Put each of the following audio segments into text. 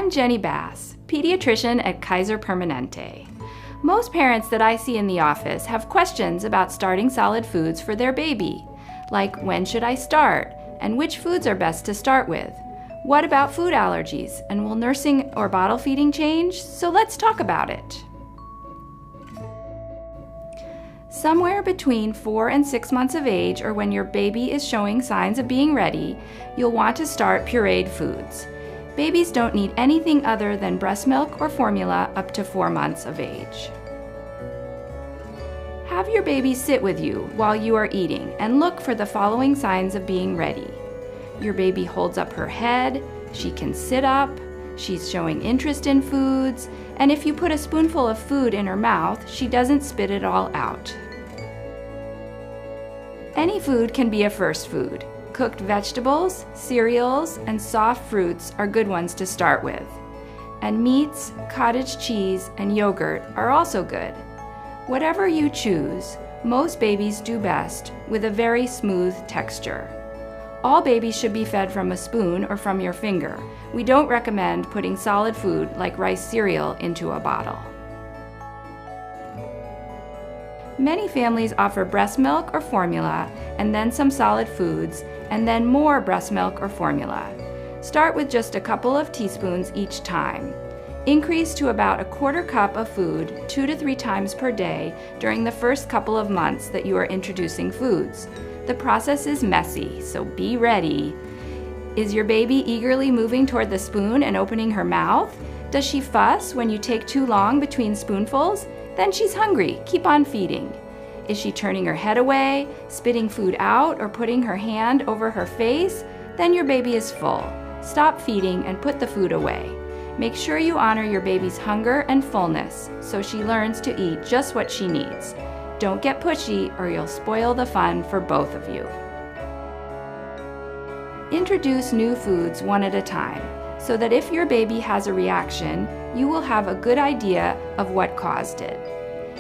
I'm Jenny Bass, pediatrician at Kaiser Permanente. Most parents that I see in the office have questions about starting solid foods for their baby, like when should I start, and which foods are best to start with? What about food allergies, and will nursing or bottle feeding change? So let's talk about it. Somewhere between 4 and 6 months of age, or when your baby is showing signs of being ready, you'll want to start pureed foods. Babies don't need anything other than breast milk or formula up to 4 months of age. Have your baby sit with you while you are eating and look for the following signs of being ready. Your baby holds up her head, she can sit up, she's showing interest in foods, and if you put a spoonful of food in her mouth, she doesn't spit it all out. Any food can be a first food. Cooked vegetables, cereals, and soft fruits are good ones to start with. And meats, cottage cheese, and yogurt are also good. Whatever you choose, most babies do best with a very smooth texture. All babies should be fed from a spoon or from your finger. We don't recommend putting solid food like rice cereal into a bottle. Many families offer breast milk or formula, and then some solid foods, and then more breast milk or formula. Start with just a couple of teaspoons each time. Increase to about a quarter cup of food 2 to 3 times per day during the first couple of months that you are introducing foods. The process is messy, so be ready. Is your baby eagerly moving toward the spoon and opening her mouth? Does she fuss when you take too long between spoonfuls? Then she's hungry. Keep on feeding. Is she turning her head away, spitting food out, or putting her hand over her face? Then your baby is full. Stop feeding and put the food away. Make sure you honor your baby's hunger and fullness so she learns to eat just what she needs. Don't get pushy or you'll spoil the fun for both of you. Introduce new foods one at a time so that if your baby has a reaction, you will have a good idea of what caused it.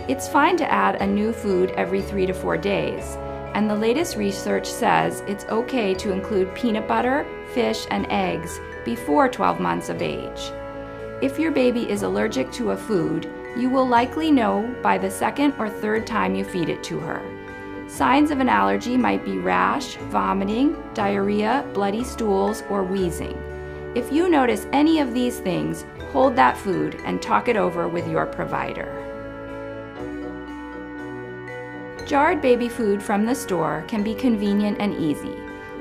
It's fine to add a new food every 3 to 4 days, and the latest research says it's okay to include peanut butter, fish, and eggs before 12 months of age. If your baby is allergic to a food, you will likely know by the 2nd or 3rd time you feed it to her. Signs of an allergy might be rash, vomiting, diarrhea, bloody stools, or wheezing. If you notice any of these things, hold that food and talk it over with your provider. Jarred baby food from the store can be convenient and easy.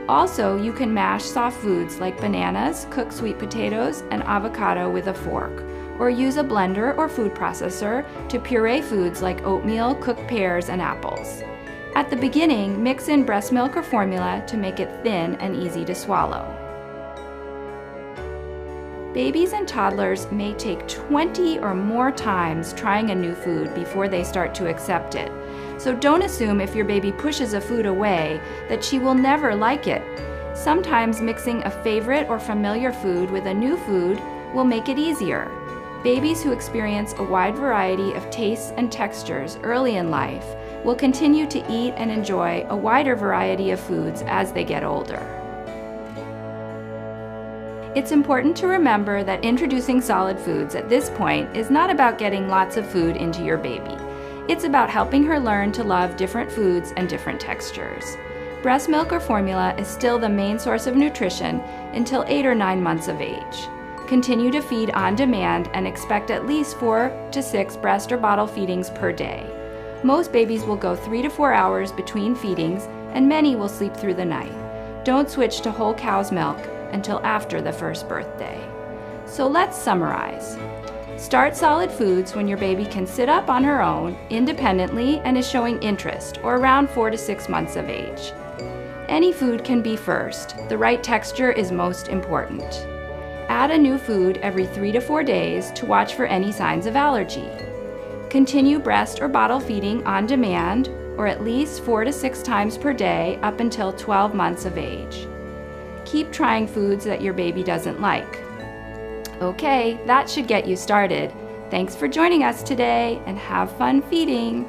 Also, you can mash soft foods like bananas, cooked sweet potatoes, and avocado with a fork, or use a blender or food processor to puree foods like oatmeal, cooked pears, and apples. At the beginning, mix in breast milk or formula to make it thin and easy to swallow. Babies and toddlers may take 20 or more times trying a new food before they start to accept it. So don't assume if your baby pushes a food away that she will never like it. Sometimes mixing a favorite or familiar food with a new food will make it easier. Babies who experience a wide variety of tastes and textures early in life will continue to eat and enjoy a wider variety of foods as they get older. It's important to remember that introducing solid foods at this point is not about getting lots of food into your baby. It's about helping her learn to love different foods and different textures. Breast milk or formula is still the main source of nutrition until 8 or 9 months of age. Continue to feed on demand and expect at least 4 to 6 breast or bottle feedings per day. Most babies will go 3 to 4 hours between feedings, and many will sleep through the night. Don't switch to whole cow's milk until after the first birthday. So let's summarize. Start solid foods when your baby can sit up on her own independently and is showing interest, or around 4 to 6 months of age. Any food can be first. The right texture is most important. Add a new food every 3 to 4 days to watch for any signs of allergy. Continue breast or bottle feeding on demand, or at least 4 to 6 times per day up until 12 months of age. Keep trying foods that your baby doesn't like. Okay, that should get you started. Thanks for joining us today, and have fun feeding.